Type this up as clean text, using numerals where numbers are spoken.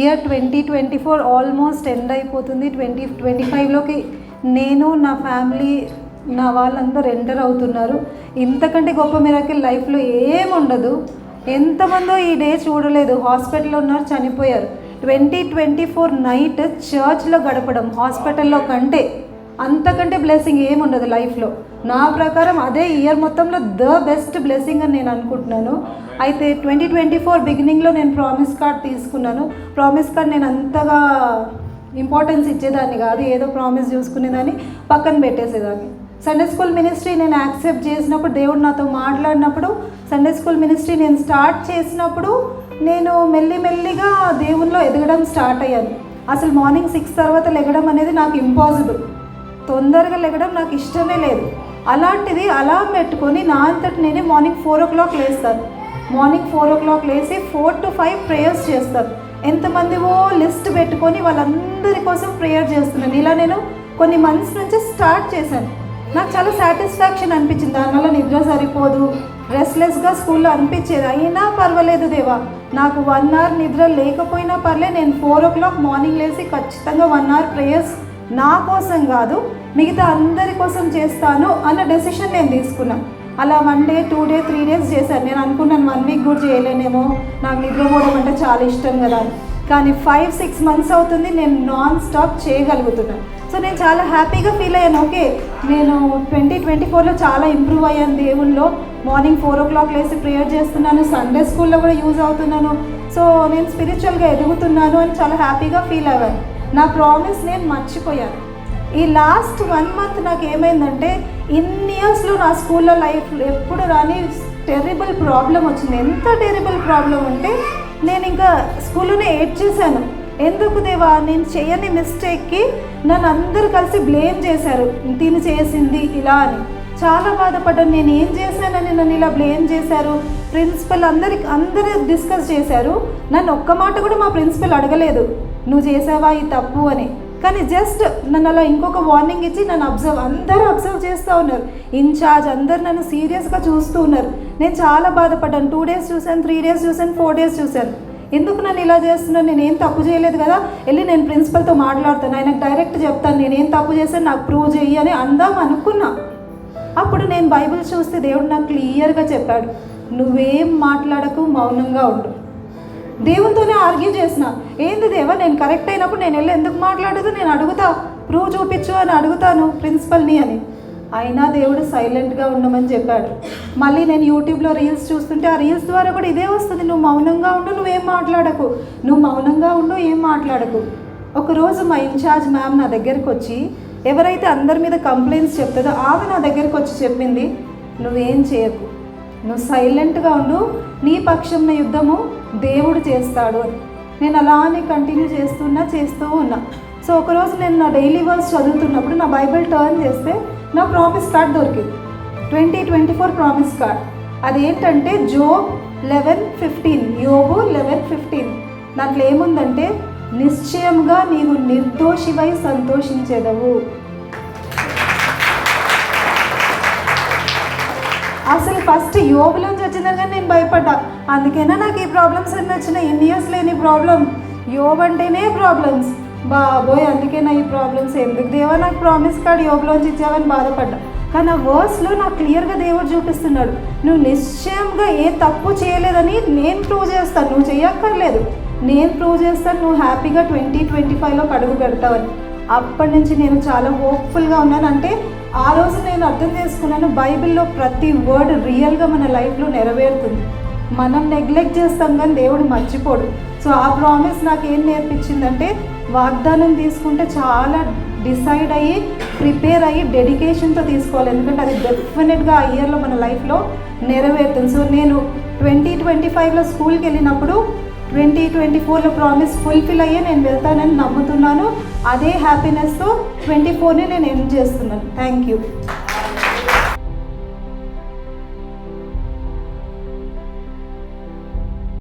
Year 2024 almost end అయిపోతుంది. 2025లోకి నేను, నా ఫ్యామిలీ, నా వాళ్ళందరూ ఎంటర్ అవుతున్నారు. ఇంతకంటే గొప్ప మిరాకిల్ లైఫ్లో ఏముండదు. ఎంతమందో ఈ డే చూడలేదు, హాస్పిటల్లో ఉన్నారు, చనిపోయారు. 2024 నైట్ చర్చ్లో గడపడం హాస్పిటల్లో కంటే అంతకంటే బ్లెస్సింగ్ ఏముండదు లైఫ్లో. నా ప్రకారం అదే ఇయర్ మొత్తంలో ద బెస్ట్ బ్లెస్సింగ్ అని నేను అనుకుంటున్నాను. అయితే 2024 బిగినింగ్లో నేను ప్రామిస్ కార్డ్ తీసుకున్నాను. ప్రామిస్ కార్డ్ నేను అంతగా ఇంపార్టెన్స్ ఇచ్చేదాన్ని కాదు, ఏదో ప్రామిస్ చూసుకునేదాన్ని, పక్కన పెట్టేసేదాన్ని. సండే స్కూల్ మినిస్ట్రీ నేను యాక్సెప్ట్ చేసినప్పుడు, దేవుడు నాతో మాట్లాడినప్పుడు, సండే స్కూల్ మినిస్ట్రీ నేను స్టార్ట్ చేసినప్పుడు నేను మెల్లిమెల్లిగా దేవునిలో ఎదగడం స్టార్ట్ అయ్యాను. అసలు మార్నింగ్ 6 తర్వాత లెగడం అనేది నాకు ఇంపాసిబుల్, తొందరగా లెగడం నాకు ఇష్టమే లేదు. అలాంటిది అలారం పెట్టుకొని నా అంతటి నేనే మార్నింగ్ 4 o'clock లేస్తాను. మార్నింగ్ 4 o'clock లేచి 4 to 5 ప్రేయర్స్ చేస్తాను. ఎంతమందివో లిస్ట్ పెట్టుకొని వాళ్ళందరి కోసం ప్రేయర్ చేస్తున్నాను. ఇలా నేను కొన్ని మంత్స్ నుంచి స్టార్ట్ చేశాను. నాకు చాలా సాటిస్ఫాక్షన్ అనిపించింది. దానివల్ల నిద్ర సరిపోదు, రెస్ట్లెస్గా స్కూల్లో అనిపించేది. అయినా పర్వాలేదు దేవా, నాకు 1 hour నిద్ర లేకపోయినా పర్లేదు, నేను 4 o'clock మార్నింగ్ లేచి ఖచ్చితంగా 1 hour ప్రేయర్స్ నా కోసం కాదు మిగతా అందరి కోసం చేస్తాను అన్న డెసిషన్ నేను తీసుకున్నాను. అలా 1 day 2 day 3 days చేశాను. నేను అనుకున్నాను 1 week కూడా చేయలేనేమో, నాకు నిద్రపోవడం అంటే చాలా ఇష్టం కదా. కానీ 5-6 months అవుతుంది నేను నాన్ స్టాప్ చేయగలుగుతున్నాను. సో నేను చాలా హ్యాపీగా ఫీల్ అయ్యాను. ఓకే, నేను 2024లో చాలా ఇంప్రూవ్ అయ్యాను దేవుల్లో. మార్నింగ్ 4 o'clock లేసి ప్రేయర్ చేస్తున్నాను, సండే స్కూల్లో కూడా యూజ్ అవుతున్నాను. సో నేను స్పిరిచువల్గా ఎదుగుతున్నాను అని చాలా హ్యాపీగా ఫీల్ అయ్యాను. నా ప్రామిస్ నేను మర్చిపోయాను. ఈ లాస్ట్ 1 month నాకు ఏమైందంటే, ఇన్ని ఇయర్స్లో నా స్కూల్లో లైఫ్లో ఎప్పుడు రాని టెర్రిబుల్ ప్రాబ్లం వచ్చింది. ఎంత టెర్రిబుల్ ప్రాబ్లం అంటే నేను ఇంకా స్కూల్లోనే ఏడ్ చేశాను. ఎందుకు దేవా, నేను చేయని మిస్టేక్కి నన్ను అందరూ కలిసి బ్లేమ్ చేశారు, తిని చేసింది ఇలా అని. చాలా బాధపడ్డాను. నేను ఏం చేశానని నన్ను ఇలా బ్లేమ్ చేశారు. ప్రిన్సిపల్ అందరూ డిస్కస్ చేశారు. నన్ను ఒక్క మాట కూడా మా ప్రిన్సిపల్ అడగలేదు, నువ్వు చేసావా ఈ తప్పు అని. కానీ జస్ట్ నన్ను అలా ఇంకొక వార్నింగ్ ఇచ్చి నన్ను అందరూ అబ్జర్వ్ చేస్తూ ఉన్నారు. ఇన్ఛార్జ్ అందరు నన్ను సీరియస్గా చూస్తూ ఉన్నారు. నేను చాలా బాధపడ్డాను. 2 days చూశాను, 3 days చూశాను, 4 days చూశాను. ఎందుకు నన్ను ఇలా చేస్తున్నాను, నేనేం తప్పు చేయలేదు కదా, వెళ్ళి నేను ప్రిన్సిపల్తో మాట్లాడుతాను, ఆయనకు డైరెక్ట్ చెప్తాను నేనేం తప్పు చేశాను, నాకు ప్రూవ్ చెయ్యి అని అందాం అనుకున్నా. అప్పుడు నేను బైబిల్ చూస్తే దేవుడు నాకు క్లియర్గా చెప్పాడు, నువ్వేం మాట్లాడకు, మౌనంగా ఉండు. దేవునితోనే ఆర్గ్యూ చేసిన, ఏంది దేవా నేను కరెక్ట్ అయినప్పుడు నేను వెళ్ళి ఎందుకు మాట్లాడదు, నేను అడుగుతా, ప్రూవ్ చూపించు అని అడుగుతాను ప్రిన్సిపల్ని అని. అయినా దేవుడు సైలెంట్గా ఉండమని చెప్పాడు. మళ్ళీ నేను యూట్యూబ్లో రీల్స్ చూస్తుంటే ఆ రీల్స్ ద్వారా కూడా ఇదే వస్తుంది, నువ్వు మౌనంగా ఉండు, నువ్వేం మాట్లాడకు, నువ్వు మౌనంగా ఉండు, ఏం మాట్లాడకు. ఒకరోజు మా ఇన్ఛార్జ్ మ్యామ్ నా దగ్గరికి వచ్చి, ఎవరైతే అందరి మీద కంప్లైంట్స్ చెప్తుందో ఆమె నా దగ్గరికి వచ్చి చెప్పింది, నువ్వేం చేయకు, నువ్వు సైలెంట్గా ఉండు, నీ పక్షంన యుద్ధము దేవుడు చేస్తాడు అని. నేను అలానే కంటిన్యూ చేస్తూ ఉన్నా. సో ఒకరోజు నేను నా డైలీ వర్క్స్ చదువుతున్నప్పుడు నా బైబిల్ టర్న్ చేస్తే నా ప్రామిస్ కార్డ్ దొరికింది, 2024 ప్రామిస్ కార్డ్. అదేంటంటే జోబ్ 11:15, యోబు 11:15. దాంట్లో ఏముందంటే, నిశ్చయంగా నీవు నిర్దోషివై సంతోషించేదవు. అసలు ఫస్ట్ యోబులోంచి వచ్చిందని కానీ నేను భయపడ్డా. అందుకైనా నాకు ఈ ప్రాబ్లమ్స్ అన్నీ వచ్చినాయి. ఇన్ని ఇయర్స్ లేని ప్రాబ్లం, యోబ్ అంటేనే ప్రాబ్లమ్స్ బాబోయ్. అందుకేనా ఈ ప్రాబ్లమ్స్, ఎందుకు దేవా నాకు ప్రామిస్ కార్డ్ యోబులోంచి ఇచ్చావని బాధపడ్డా. కానీ ఆ వర్స్లో నాకు క్లియర్గా దేవుడు చూపిస్తున్నాడు, నువ్వు నిశ్చయంగా ఏ తప్పు చేయలేదని నేను ప్రూవ్ చేస్తాను, నువ్వు చేయక్కర్లేదు, నేను ప్రూవ్ చేస్తాను, నువ్వు హ్యాపీగా 2025లో అడుగు పెడతావని. అప్పటి నుంచి నేను చాలా హోప్ఫుల్గా ఉన్నాను. అంటే ఆ రోజు నేను అర్థం చేసుకున్నాను, బైబిల్లో ప్రతి వర్డ్ రియల్గా మన లైఫ్లో నెరవేరుతుంది. మనం నెగ్లెక్ట్ చేస్తాం కానీ దేవుడు మర్చిపోడు. సో ఆ ప్రామిస్ నాకు ఏం నేర్పించిందంటే, వాగ్దానం తీసుకుంటే చాలా డిసైడ్ అయ్యి, ప్రిపేర్ అయ్యి, డెడికేషన్తో తీసుకోవాలి. ఎందుకంటే అది డెఫినెట్గా ఆ ఇయర్లో మన లైఫ్లో నెరవేరుతుంది. సో నేను 2025లో స్కూల్కి వెళ్ళినప్పుడు 2024లో ప్రామిస్ ఫుల్ఫిల్ అయ్యే నేను వెళ్తానని నమ్ముతున్నాను. అదే హ్యాపీనెస్తో 24ని నేను ఎండ్ చేస్తున్నాను. Thank you.